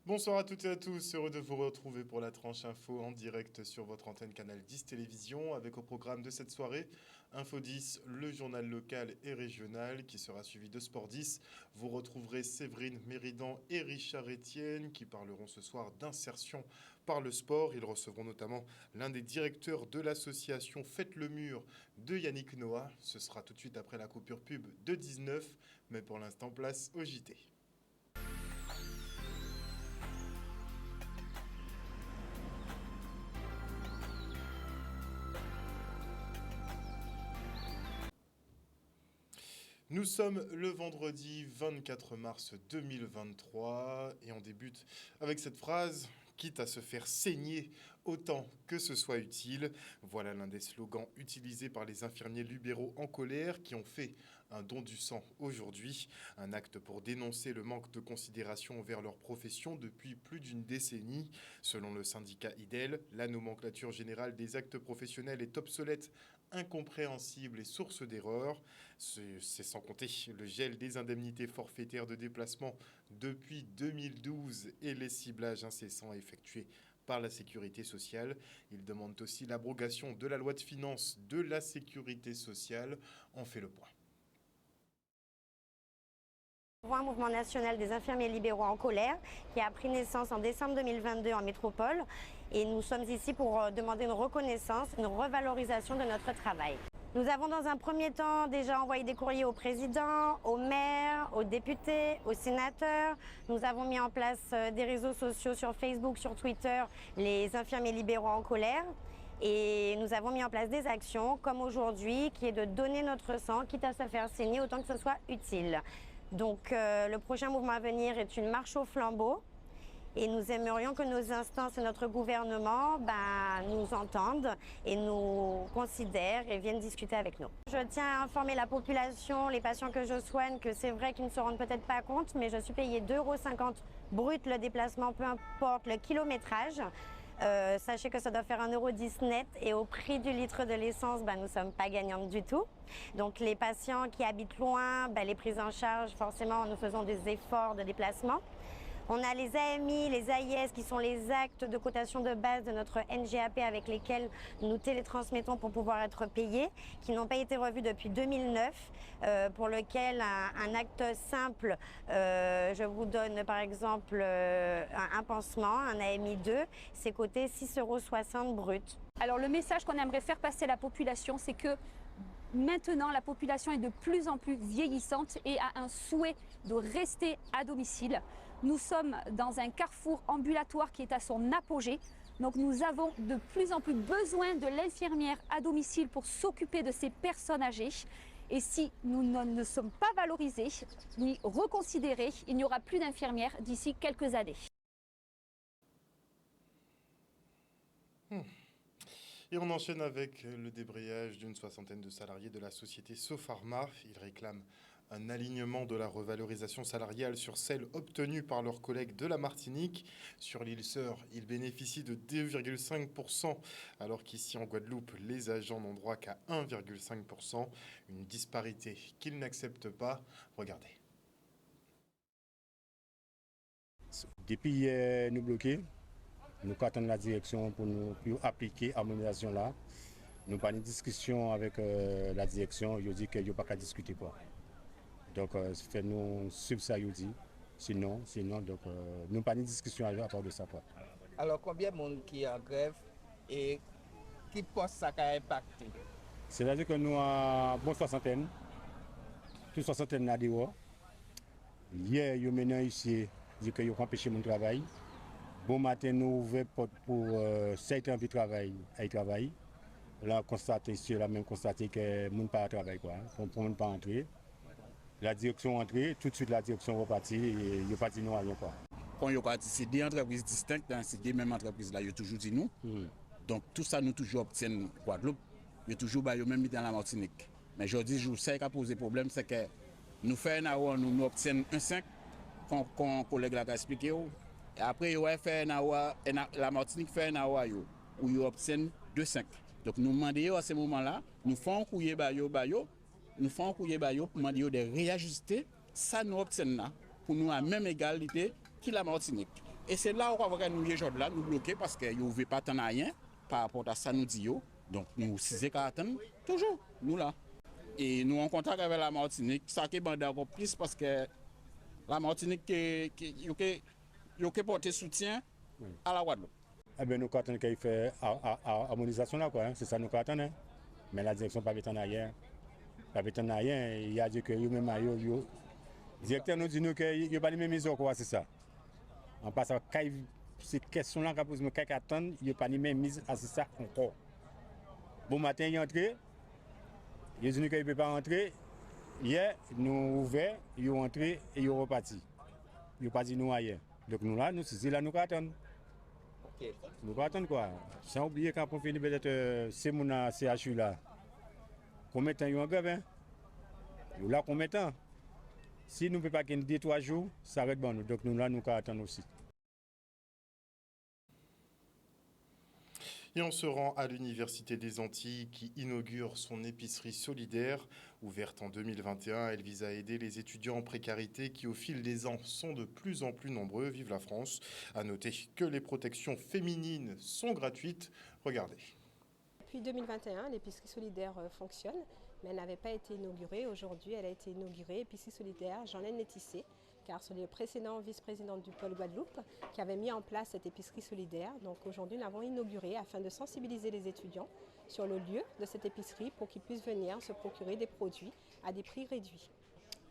Bonsoir à toutes et à tous, heureux de vous retrouver pour la tranche info en direct sur votre antenne Canal 10 Télévision avec au programme de cette soirée Info 10, le journal local et régional qui sera suivi de Sport 10. Vous retrouverez Séverine Méridan et Richard Etienne qui parleront ce soir d'insertion par le sport. Ils recevront notamment l'un des directeurs de l'association Faites le Mur de Yannick Noah. Ce sera tout de suite après la coupure pub de 19, mais pour l'instant place au JT. Nous sommes le vendredi 24 mars 2023 et on débute avec cette phrase « Quitte à se faire saigner, autant que ce soit utile ». Voilà l'un des slogans utilisés par les infirmiers libéraux en colère qui ont fait un don du sang aujourd'hui. Un acte pour dénoncer le manque de considération envers leur profession depuis plus d'une décennie. Selon le syndicat IDEL, la nomenclature générale des actes professionnels est obsolète, incompréhensible et source d'erreurs. C'est sans compter le gel des indemnités forfaitaires de déplacement depuis 2012 et les ciblages incessants effectués par la sécurité sociale. Ils demandent aussi l'abrogation de la loi de finances de la sécurité sociale. On fait le point. Un mouvement national des infirmiers libéraux en colère qui a pris naissance en décembre 2022 en métropole et nous sommes ici pour demander une reconnaissance, une revalorisation de notre travail. Nous avons dans un premier temps déjà envoyé des courriers au président, aux maires, aux députés, aux sénateurs. Nous avons mis en place des réseaux sociaux sur Facebook, sur Twitter, les infirmiers libéraux en colère. Et nous avons mis en place des actions comme aujourd'hui qui est de donner notre sang, quitte à se faire saigner autant que ce soit utile. Donc le prochain mouvement à venir est une marche au flambeau et nous aimerions que nos instances et notre gouvernement nous entendent et nous considèrent et viennent discuter avec nous. Je tiens à informer la population, les patients que je soigne, que c'est vrai qu'ils ne se rendent peut-être pas compte, mais je suis payée 2,50 € brut le déplacement, peu importe le kilométrage. Sachez que ça doit faire 1,10 € net et au prix du litre de l'essence, nous ne sommes pas gagnantes du tout. Donc les patients qui habitent loin, les prises en charge, forcément nous faisons des efforts de déplacement. On a les AMI, les AIS qui sont les actes de cotation de base de notre NGAP avec lesquels nous télétransmettons pour pouvoir être payés, qui n'ont pas été revus depuis 2009, pour lequel un acte simple, je vous donne par exemple un pansement, un AMI 2, c'est coté 6,60 € brut. Alors le message qu'on aimerait faire passer à la population, c'est que maintenant, la population est de plus en plus vieillissante et a un souhait de rester à domicile. Nous sommes dans un carrefour ambulatoire qui est à son apogée. Donc nous avons de plus en plus besoin de l'infirmière à domicile pour s'occuper de ces personnes âgées. Et si nous ne sommes pas valorisés ni reconsidérés, il n'y aura plus d'infirmières d'ici quelques années. Et on enchaîne avec le débrayage d'une soixantaine de salariés de la société Sopharma. Ils réclament un alignement de la revalorisation salariale sur celle obtenue par leurs collègues de la Martinique. Sur l'île Sœur, ils bénéficient de 2,5%, alors qu'ici en Guadeloupe, les agents n'ont droit qu'à 1,5%. Une disparité qu'ils n'acceptent pas. Regardez. Depuis hier, nous bloqués. Nous attendons la direction pour nous appliquer l'harmonisation là. Nous pas une discussion avec la direction. Ils disent qu'il n'y a pas qu'à discuter quoi. Donc, fait nous suivre ça, ils disent. Sinon, donc, nous pas une discussion à part de ça quoi. Alors, combien de monde qui est en grève et qui pense ça qui a impacté? C'est-à-dire que nous avons bonne soixantaine. Toute soixantaine là dehors. Hier, ils menaient ici, ils disent qu'ils ont empêché mon travail. Bon matin, nous ouvrons porte pour 7 ans de travail. Là, constaté ici, là même constaté que les gens ne pas travailler quoi. Pour ne pas entrer. La direction entrée, tout de suite la direction repartit et il a pas dit non à rien quoi. Quand il parti, c'est des entreprises distinctes, c'est des mêmes entreprises là, il a toujours dit non. Donc tout ça nous toujours obtiennent Guadeloupe, il a toujours même dans la Martinique. Mais aujourd'hui, je sais qu'à poser problème, c'est que nous faisons un hour, nous obtenons 1,5, comme collègue l'a expliqué. Et après, la Martinique fait un hour où ils obtiennent 2,5. Donc nous demandons à ce moment-là, nous faisons un courrier pour demander de réajuster ça nous obtenons là, pour nous à même égalité que la Martinique. Et c'est là où on va nous là, nous bloquer parce qu'ils ne veulent pas attendre rien par rapport à ça nous dit. Donc nous, si c'est qu'à attendre, toujours, nous là. Et nous en contact avec la Martinique, ça qui est encore plus parce que la Martinique qui porte soutien à la Guadeloupe. Eh bien, nous attendons qu'il fait harmonisation là, quoi. Hein. C'est ça nous attendons. Mais la direction pas en arrière. Pas en arrière. Il y a dit que même le directeur nous dit qu'il n'y a pas les mêmes mesures, quoi, c'est ça. En passant, cette question-là, quand vous me attendre, il n'y a pas les mêmes mises à ça encore. Bon matin, il est entré. Il dit qu'il ne peut pas rentrer. Hier, nous ouverts, ils sont entrés et ils sont repartis. Ils n'ont pas dit nous ailleurs. Donc nous là, nous attendons. Ok. Nous attendons quoi. Sans oublier quand on finit peut-être c'est mon CHU là. Combien de temps ils ont en grève, hein? Nous là, combien de temps? Si nous ne pouvons pas gagner 2-3 jours, ça va être bon. Donc nous là, nous attendons aussi. Et on se rend à l'Université des Antilles qui inaugure son épicerie solidaire. Ouverte en 2021, elle vise à aider les étudiants en précarité qui, au fil des ans, sont de plus en plus nombreux. Vive la France! À noter que les protections féminines sont gratuites. Regardez. Depuis 2021, l'épicerie solidaire fonctionne, mais elle n'avait pas été inaugurée. Aujourd'hui, elle a été inaugurée, épicerie solidaire Jean-Laine Létissé, car c'est le précédent vice-président du pôle Guadeloupe qui avait mis en place cette épicerie solidaire. Donc aujourd'hui, nous l'avons inaugurée afin de sensibiliser les étudiants sur le lieu de cette épicerie pour qu'ils puissent venir se procurer des produits à des prix réduits.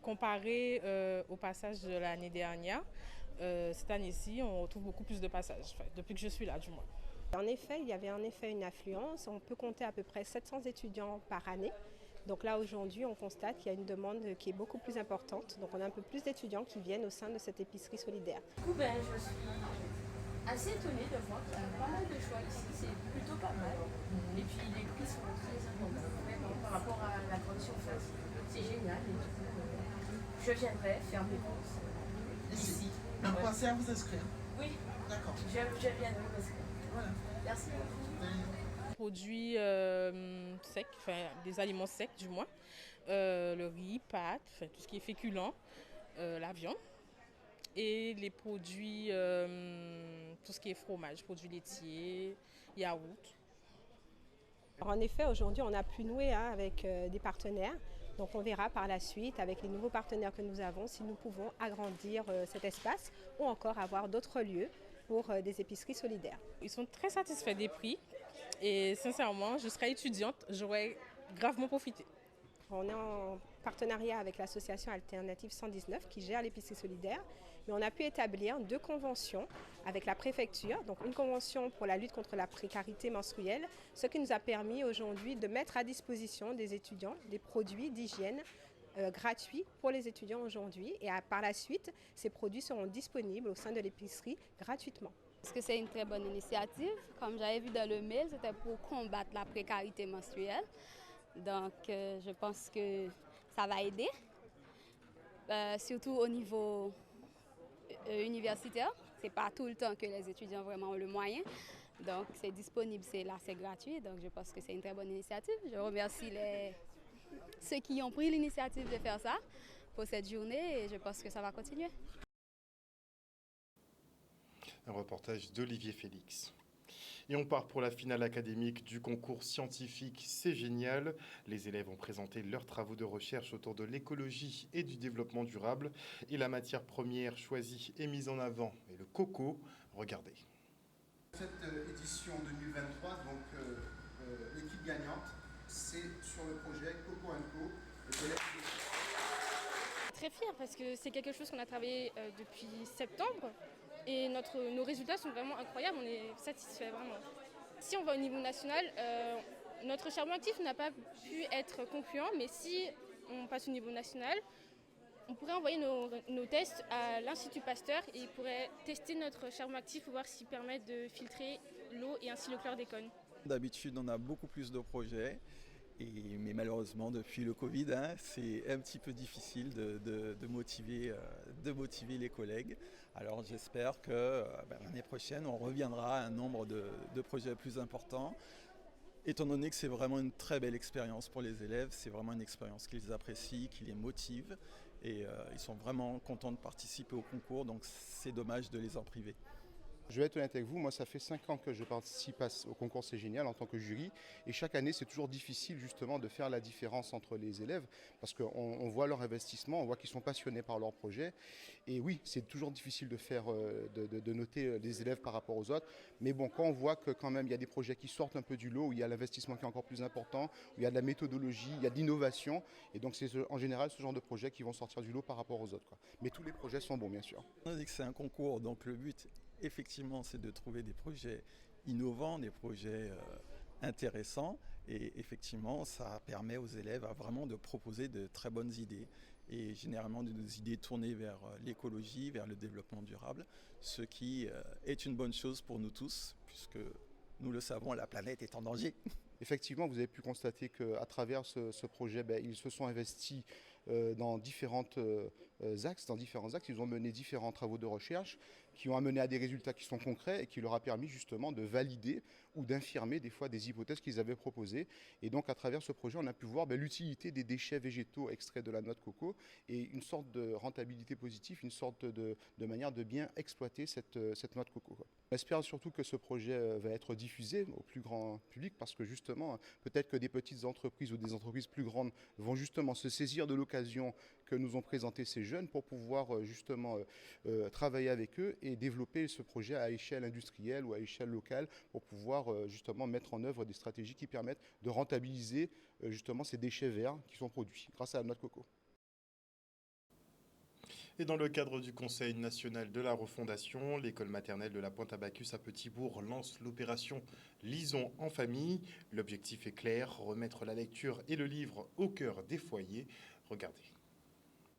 Comparé au passage de l'année dernière, cette année-ci, on retrouve beaucoup plus de passages, depuis que je suis là du moins. En effet, il y avait en effet une affluence. On peut compter à peu près 700 étudiants par année. Donc là, aujourd'hui, on constate qu'il y a une demande qui est beaucoup plus importante. Donc on a un peu plus d'étudiants qui viennent au sein de cette épicerie solidaire. Du coup, je suis assez étonnée de voir qu'il y a pas mal de choix ici. C'est plutôt pas mal. Et puis les prix sont très importants. Vraiment, par rapport à la grande surface, c'est génial. Et du coup, je viendrai faire mes courses ici. Donc pensez à vous inscrire. Oui. D'accord. Je viendrai parce que... Voilà. Merci beaucoup. Produits secs, des aliments secs du moins, le riz, pâtes, tout ce qui est féculent, la viande et les produits, tout ce qui est fromage, produits laitiers, yaourt. Alors en effet, aujourd'hui, on a pu nouer avec des partenaires. Donc on verra par la suite, avec les nouveaux partenaires que nous avons, si nous pouvons agrandir cet espace ou encore avoir d'autres lieux pour des épiceries solidaires. Ils sont très satisfaits des prix et sincèrement, je serais étudiante, j'aurais gravement profité. On est en partenariat avec l'association Alternative 119 qui gère l'épicerie solidaire, mais on a pu établir 2 conventions avec la préfecture, donc une convention pour la lutte contre la précarité menstruelle, ce qui nous a permis aujourd'hui de mettre à disposition des étudiants des produits d'hygiène gratuits pour les étudiants aujourd'hui et par la suite, ces produits seront disponibles au sein de l'épicerie gratuitement. Parce que c'est une très bonne initiative. Comme j'avais vu dans le mail, c'était pour combattre la précarité menstruelle. Donc, je pense que ça va aider, surtout au niveau universitaire. Ce n'est pas tout le temps que les étudiants vraiment ont le moyen. Donc, c'est disponible, c'est gratuit. Donc, je pense que c'est une très bonne initiative. Je remercie ceux qui ont pris l'initiative de faire ça pour cette journée et je pense que ça va continuer. Un reportage d'Olivier Félix. Et on part pour la finale académique du concours scientifique C'est génial. Les élèves ont présenté leurs travaux de recherche autour de l'écologie et du développement durable. Et la matière première choisie et mise en avant est le coco. Regardez. Cette édition 2023, donc l'équipe gagnante, c'est sur le projet Coco & Co. Très fière parce que c'est quelque chose qu'on a travaillé depuis septembre. Et nos résultats sont vraiment incroyables, on est satisfait vraiment. Si on va au niveau national, notre charbon actif n'a pas pu être concluant, mais si on passe au niveau national, on pourrait envoyer nos tests à l'Institut Pasteur et ils pourraient tester notre charbon actif pour voir s'il permet de filtrer l'eau et ainsi le chlordécone. D'habitude, on a beaucoup plus de projets. Mais malheureusement, depuis le Covid, c'est un petit peu difficile de motiver les collègues. Alors j'espère que l'année prochaine, on reviendra à un nombre de projets plus importants. Étant donné que c'est vraiment une très belle expérience pour les élèves, c'est vraiment une expérience qu'ils apprécient, qui les motive. Et ils sont vraiment contents de participer au concours, donc c'est dommage de les en priver. Je vais être honnête avec vous, moi ça fait 5 ans que je participe au concours C'est Génial en tant que jury et chaque année c'est toujours difficile justement de faire la différence entre les élèves parce qu'on voit leur investissement, on voit qu'ils sont passionnés par leur projet et oui c'est toujours difficile de faire, de noter les élèves par rapport aux autres, mais bon quand on voit que quand même il y a des projets qui sortent un peu du lot, où il y a l'investissement qui est encore plus important, où il y a de la méthodologie, il y a de l'innovation et donc c'est en général ce genre de projets qui vont sortir du lot par rapport aux autres, quoi. Mais tous les projets sont bons bien sûr. On dit que c'est un concours donc le but effectivement, c'est de trouver des projets innovants, des projets intéressants. Et effectivement, ça permet aux élèves vraiment de proposer de très bonnes idées. Et généralement, des idées tournées vers l'écologie, vers le développement durable, ce qui est une bonne chose pour nous tous, puisque nous le savons, la planète est en danger. Effectivement, vous avez pu constater qu'à travers ce projet, ils se sont investis dans différents axes. Ils ont mené différents travaux de recherche qui ont amené à des résultats qui sont concrets et qui leur a permis justement de valider ou d'infirmer des fois des hypothèses qu'ils avaient proposées. Et donc à travers ce projet, on a pu voir l'utilité des déchets végétaux extraits de la noix de coco et une sorte de rentabilité positive, une sorte de manière de bien exploiter cette noix de coco, quoi. J'espère surtout que ce projet va être diffusé au plus grand public parce que justement, peut-être que des petites entreprises ou des entreprises plus grandes vont justement se saisir de l'occasion que nous ont présenté ces jeunes pour pouvoir justement travailler avec eux et développer ce projet à échelle industrielle ou à échelle locale pour pouvoir justement mettre en œuvre des stratégies qui permettent de rentabiliser justement ces déchets verts qui sont produits grâce à la noix de coco. Et dans le cadre du Conseil national de la refondation, l'école maternelle de la Pointe-à-Bacchus à Petit-Bourg lance l'opération Lisons en famille. L'objectif est clair, remettre la lecture et le livre au cœur des foyers. Regardez.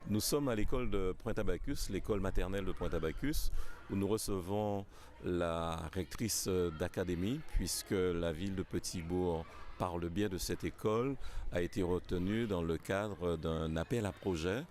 Nous sommes à l'école de Pointe-à-Bacchus, l'école maternelle de Pointe-à-Bacchus, où nous recevons la rectrice d'académie, puisque la ville de Petit-Bourg, par le biais de cette école, a été retenue dans le cadre d'un appel à projet.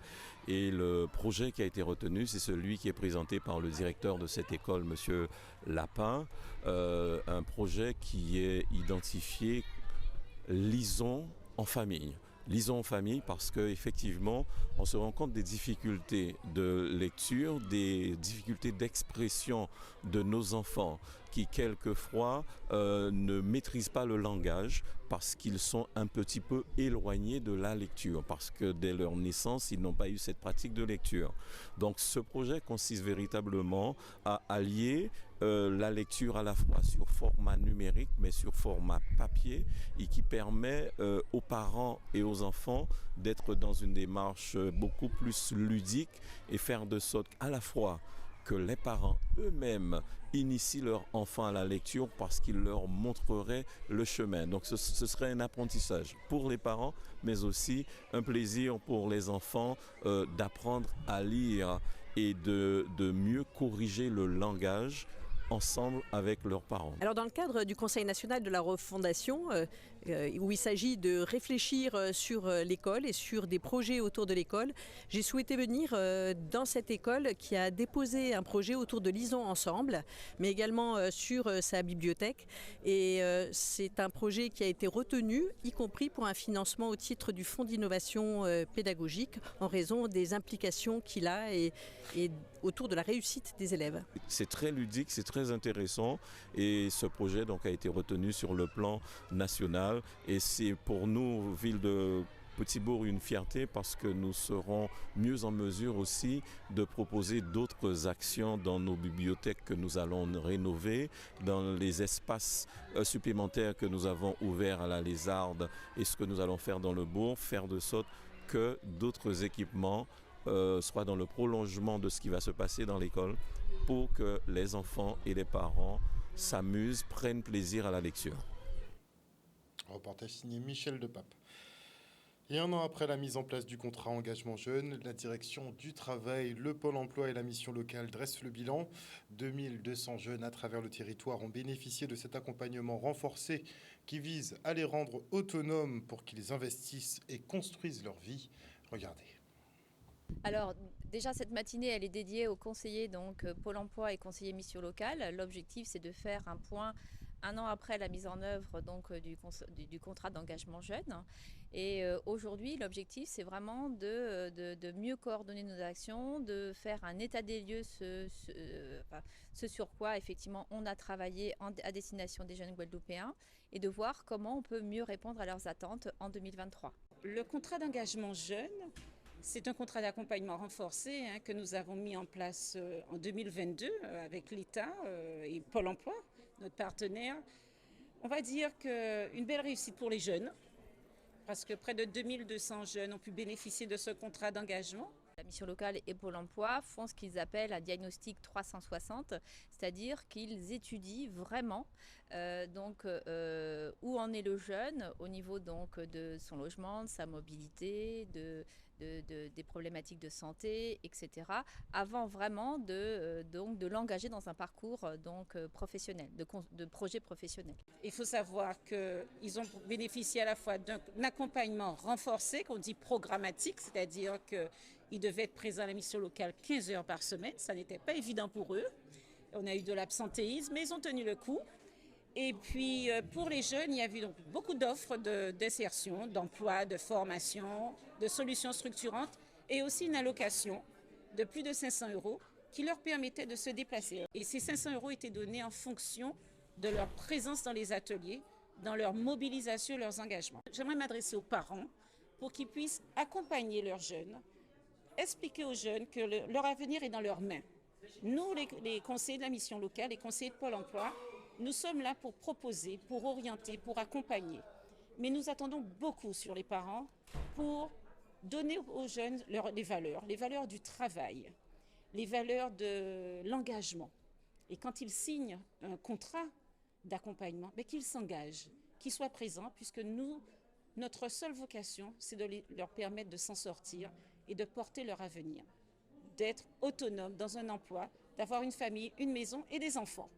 Et le projet qui a été retenu, c'est celui qui est présenté par le directeur de cette école, M. Lapin, un projet qui est identifié « Lisons en famille ». Lisons en famille parce qu'effectivement, on se rend compte des difficultés de lecture, des difficultés d'expression de nos enfants qui quelquefois ne maîtrisent pas le langage parce qu'ils sont un petit peu éloignés de la lecture, parce que dès leur naissance, ils n'ont pas eu cette pratique de lecture. Donc ce projet consiste véritablement à allier la lecture à la fois sur format numérique mais sur format papier et qui permet aux parents et aux enfants d'être dans une démarche beaucoup plus ludique et faire de sorte à la fois que les parents eux-mêmes initient leurs enfants à la lecture parce qu'ils leur montreraient le chemin. Donc ce serait un apprentissage pour les parents, mais aussi un plaisir pour les enfants d'apprendre à lire et de mieux corriger le langage ensemble avec leurs parents. Alors dans le cadre du Conseil national de la refondation, où il s'agit de réfléchir sur l'école et sur des projets autour de l'école, j'ai souhaité venir dans cette école qui a déposé un projet autour de Lisons ensemble, mais également sur sa bibliothèque. Et c'est un projet qui a été retenu, y compris pour un financement au titre du Fonds d'innovation pédagogique, en raison des implications qu'il a et autour de la réussite des élèves. C'est très ludique, c'est très intéressant et ce projet donc a été retenu sur le plan national et c'est pour nous, ville de Petit-Bourg, une fierté parce que nous serons mieux en mesure aussi de proposer d'autres actions dans nos bibliothèques que nous allons rénover, dans les espaces supplémentaires que nous avons ouverts à la Lézarde et ce que nous allons faire dans le bourg, faire de sorte que d'autres équipements soit dans le prolongement de ce qui va se passer dans l'école pour que les enfants et les parents s'amusent, prennent plaisir à la lecture. Reportage signé Michel Depape. Et un an après la mise en place du contrat engagement jeune, la direction du travail, le Pôle emploi et la mission locale dressent le bilan. 2200 jeunes à travers le territoire ont bénéficié de cet accompagnement renforcé qui vise à les rendre autonomes pour qu'ils investissent et construisent leur vie. Regardez. Alors déjà cette matinée elle est dédiée aux conseillers donc Pôle emploi et conseillers mission locale. L'objectif c'est de faire un point un an après la mise en œuvre donc, du contrat d'engagement jeune. Et aujourd'hui, l'objectif, c'est vraiment de mieux coordonner nos actions, de faire un état des lieux, ce sur quoi effectivement on a travaillé à destination des jeunes Guadeloupéens, et de voir comment on peut mieux répondre à leurs attentes en 2023. Le contrat d'engagement jeune, c'est un contrat d'accompagnement renforcé que nous avons mis en place en 2022 avec l'État et Pôle emploi, notre partenaire. On va dire qu'une belle réussite pour les jeunes, parce que près de 2200 jeunes ont pu bénéficier de ce contrat d'engagement. La mission locale et Pôle emploi font ce qu'ils appellent un diagnostic 360, c'est-à-dire qu'ils étudient vraiment où en est le jeune au niveau donc, de son logement, de sa mobilité, des problématiques de santé, etc., avant vraiment de l'engager dans un parcours professionnel, de projet professionnel. Il faut savoir qu'ils ont bénéficié à la fois d'un accompagnement renforcé, qu'on dit programmatique, c'est-à-dire qu'ils devaient être présents à la mission locale 15 heures par semaine. Ça n'était pas évident pour eux. On a eu de l'absentéisme, mais ils ont tenu le coup. Et puis, pour les jeunes, il y a eu donc beaucoup d'offres d'insertion, d'emploi, de formation, de solutions structurantes et aussi une allocation de plus de 500 € qui leur permettait de se déplacer. Et ces 500 € étaient donnés en fonction de leur présence dans les ateliers, dans leur mobilisation et leurs engagements. J'aimerais m'adresser aux parents pour qu'ils puissent accompagner leurs jeunes, expliquer aux jeunes que leur avenir est dans leurs mains. Nous, les conseillers de la mission locale, les conseillers de Pôle emploi, nous sommes là pour proposer, pour orienter, pour accompagner. Mais nous attendons beaucoup sur les parents pour donner aux jeunes les valeurs du travail, les valeurs de l'engagement. Et quand ils signent un contrat d'accompagnement, qu'ils s'engagent, qu'ils soient présents, puisque notre seule vocation, c'est de leur permettre de s'en sortir et de porter leur avenir, d'être autonomes dans un emploi, d'avoir une famille, une maison et des enfants.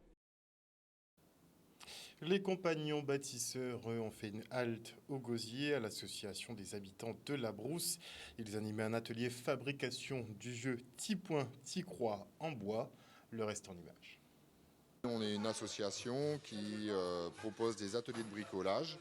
Les compagnons bâtisseurs ont fait une halte au Gosier à l'association des habitants de la Brousse. Ils animaient un atelier fabrication du jeu Ti Point Ti Croix en bois. Le reste en images. On est une association qui propose des ateliers de bricolage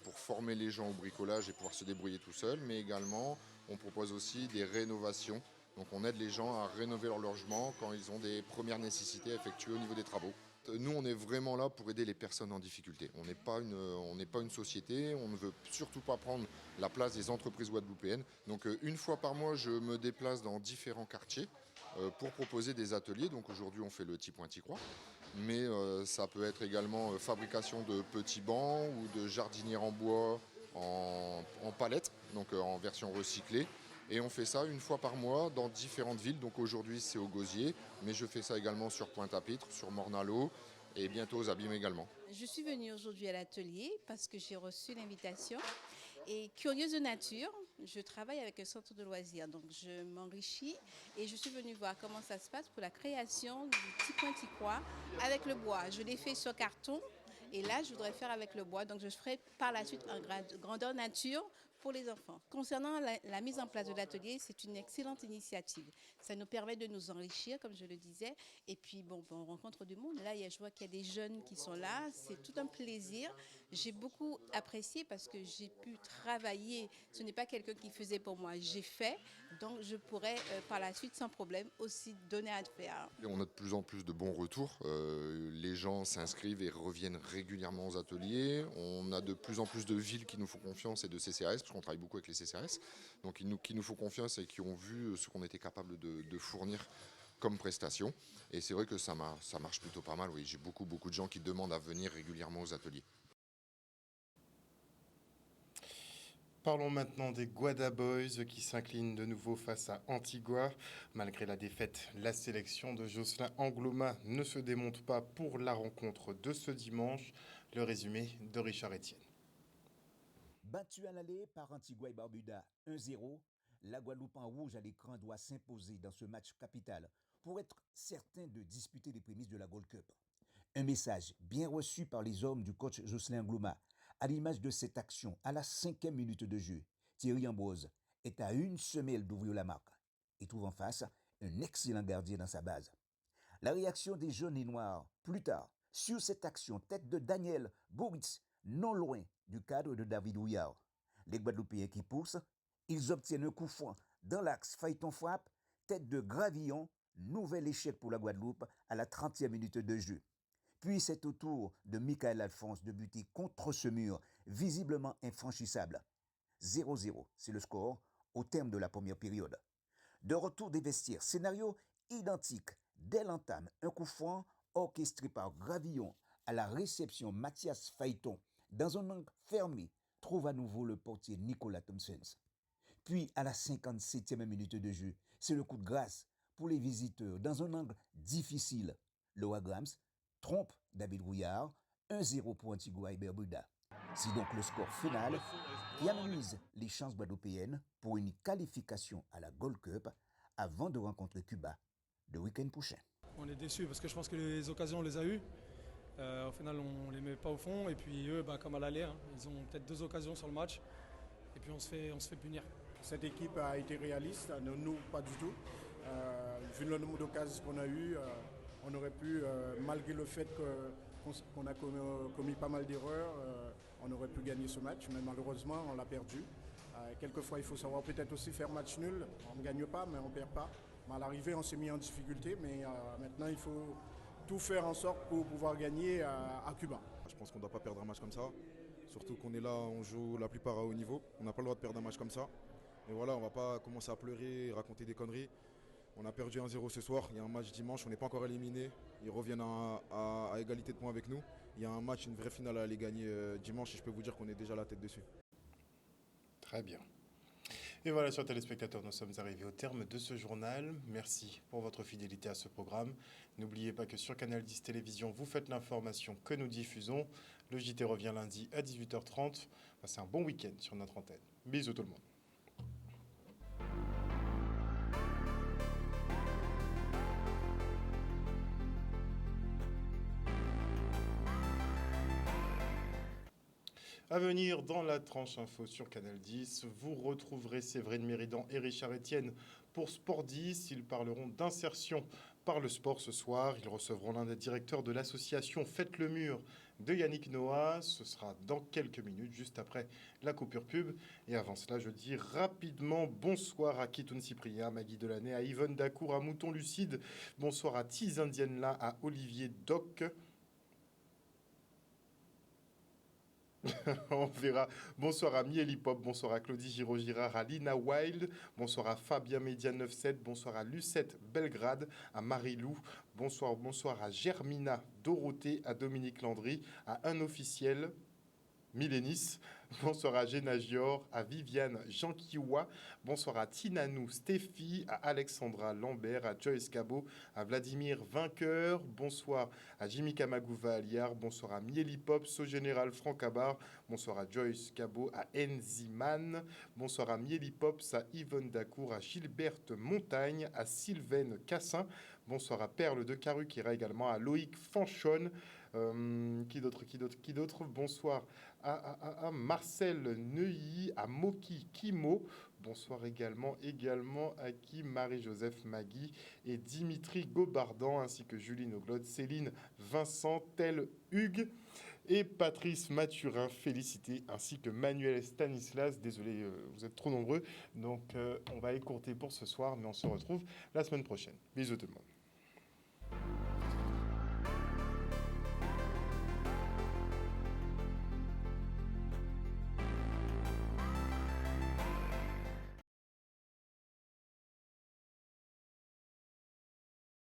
pour former les gens au bricolage et pouvoir se débrouiller tout seuls, mais également on propose aussi des rénovations. Donc on aide les gens à rénover leur logement quand ils ont des premières nécessités à effectuer au niveau des travaux. Nous, on est vraiment là pour aider les personnes en difficulté. On n'est pas une société, on ne veut surtout pas prendre la place des entreprises guadeloupéennes. Donc une fois par mois, je me déplace dans différents quartiers pour proposer des ateliers. Donc aujourd'hui, on fait le Ti Point Ti Croix. Mais ça peut être également fabrication de petits bancs ou de jardinières en bois en palettes, donc en version recyclée. Et on fait ça une fois par mois dans différentes villes. Donc aujourd'hui c'est au Gosier, mais je fais ça également sur Pointe-à-Pitre, sur Morne-à-l'Eau et bientôt aux Abîmes également. Je suis venue aujourd'hui à l'atelier parce que j'ai reçu l'invitation. Et curieuse de nature, je travaille avec un centre de loisirs, donc je m'enrichis et je suis venue voir comment ça se passe pour la création du Ti Point Ti Croix avec le bois. Je l'ai fait sur carton et là je voudrais faire avec le bois, donc je ferai par la suite en grandeur nature pour les enfants. Concernant la mise en place de l'atelier, c'est une excellente initiative. Ça nous permet de nous enrichir, comme je le disais, et puis on rencontre du monde. Là, je vois qu'il y a des jeunes qui sont là, c'est tout un plaisir. J'ai beaucoup apprécié parce que j'ai pu travailler. Ce n'est pas quelqu'un qui faisait pour moi, j'ai fait, donc je pourrais par la suite sans problème aussi donner à faire. Et on a de plus en plus de bons retours. Les gens s'inscrivent et reviennent régulièrement aux ateliers. On a de plus en plus de villes qui nous font confiance et de CCAS, parce qu'on travaille beaucoup avec les CCAS, donc qui nous font confiance et qui ont vu ce qu'on était capable de fournir comme prestation. Et c'est vrai que ça marche plutôt pas mal. Oui, j'ai beaucoup de gens qui demandent à venir régulièrement aux ateliers. Parlons maintenant des Guada Boys qui s'inclinent de nouveau face à Antigua. Malgré la défaite, la sélection de Jocelyn Angloma ne se démonte pas pour la rencontre de ce dimanche. Le résumé de Richard Etienne. Battu à l'aller par Antigua et Barbuda 1-0, la Guadeloupe en rouge à l'écran doit s'imposer dans ce match capital pour être certain de disputer les prémices de la Gold Cup. Un message bien reçu par les hommes du coach Jocelyn Angloma. À l'image de cette action, à la 5e minute de jeu, Thierry Ambrose est à une semelle d'ouvrir la marque et trouve en face un excellent gardien dans sa base. La réaction des jaunes et noirs, plus tard, Sur cette action, tête de Daniel Bouritz, non loin du cadre de David Houillard. Les Guadeloupéens qui poussent, ils obtiennent un coup franc dans l'axe Phaéton-Frappe, tête de Gravillon, nouvel échec pour la Guadeloupe à la 30e minute de jeu. Puis c'est au tour de Michael Alphonse de buter contre ce mur, visiblement infranchissable. 0-0, c'est le score au terme de la première période. De retour des vestiaires, scénario identique. Dès l'entame, un coup franc orchestré par Gravillon à la réception. Mathias Phaéton, dans un angle fermé, trouve à nouveau le portier Nicolas Thompsons. Puis à la 57e minute de jeu, c'est le coup de grâce pour les visiteurs dans un angle difficile. Le Wagrams trompe David Rouillard, 1-0 pour Antigua et Barbuda. C'est donc le score final qui amenuise les chances guadeloupéennes pour une qualification à la Gold Cup avant de rencontrer Cuba le week-end prochain. On est déçus parce que je pense que les occasions, on les a eues. Au final, on ne les met pas au fond. Et puis eux, comme à l'aller, ils ont peut-être 2 occasions sur le match. Et puis on se fait punir. Cette équipe a été réaliste, nous pas du tout. Vu le nombre d'occasions qu'on a eues, on aurait pu, malgré le fait qu'on a commis pas mal d'erreurs, on aurait pu gagner ce match, mais malheureusement on l'a perdu. Quelquefois il faut savoir peut-être aussi faire match nul, on ne gagne pas mais on ne perd pas. À l'arrivée on s'est mis en difficulté, mais maintenant il faut tout faire en sorte pour pouvoir gagner à Cuba. Je pense qu'on ne doit pas perdre un match comme ça, surtout qu'on est là, on joue la plupart à haut niveau, on n'a pas le droit de perdre un match comme ça. Mais voilà, on ne va pas commencer à pleurer, raconter des conneries. On a perdu 1-0 ce soir, il y a un match dimanche, on n'est pas encore éliminé. Ils reviennent à égalité de points avec nous. Il y a un match, une vraie finale à aller gagner dimanche et je peux vous dire qu'on est déjà la tête dessus. Très bien. Et voilà, chers téléspectateurs, nous sommes arrivés au terme de ce journal. Merci pour votre fidélité à ce programme. N'oubliez pas que sur Canal 10 Télévision, vous faites l'information que nous diffusons. Le JT revient lundi à 18h30. Passez un bon week-end sur notre antenne. Bisous tout le monde. À venir dans la tranche info sur Canal 10, vous retrouverez Séverine Méridan et Richard Etienne pour Sport 10. Ils parleront d'insertion par le sport ce soir. Ils recevront l'un des directeurs de l'association Faites le mur de Yannick Noah. Ce sera dans quelques minutes, juste après la coupure pub. Et avant cela, je dis rapidement bonsoir à Kitoun Cyprien, à Maggie Delaney, à Yvonne Dacour, à Mouton Lucide. Bonsoir à Tiz Indienla, à Olivier Doc. On verra. Bonsoir à Mieli Pop, bonsoir à Claudie Giraud-Girard, à Lina Wild, bonsoir à Fabien Média 97, bonsoir à Lucette Belgrade, à Marie-Lou, bonsoir à Germina Dorothée, à Dominique Landry, à un officiel, Milénis, bonsoir à Génagior, à Viviane Jean-Kiwa, bonsoir à Tinanou Stéphie, à Alexandra Lambert, à Joyce Cabot, à Vladimir Vainqueur, bonsoir à Jimmy Kamagouva Aliar, bonsoir à Mieli Pop, Général Franck Abar, bonsoir à Joyce Cabot, à Enziman, bonsoir à Mieli Pop, à Yvonne Dacour, à Gilberte Montagne, à Sylvaine Cassin, bonsoir à Perle de Caruquera également, à Loïc Fanchon, qui d'autre bonsoir à Marcel Neuilly, à Moki Kimo, bonsoir également à qui Marie-Joseph Magui et Dimitri Gobardan, ainsi que Julie Noglode, Céline Vincent, Tel Hugues et Patrice Mathurin, félicité, ainsi que Manuel Stanislas. Désolé, vous êtes trop nombreux, donc on va écourter pour ce soir, mais on se retrouve la semaine prochaine. Bisous tout le monde.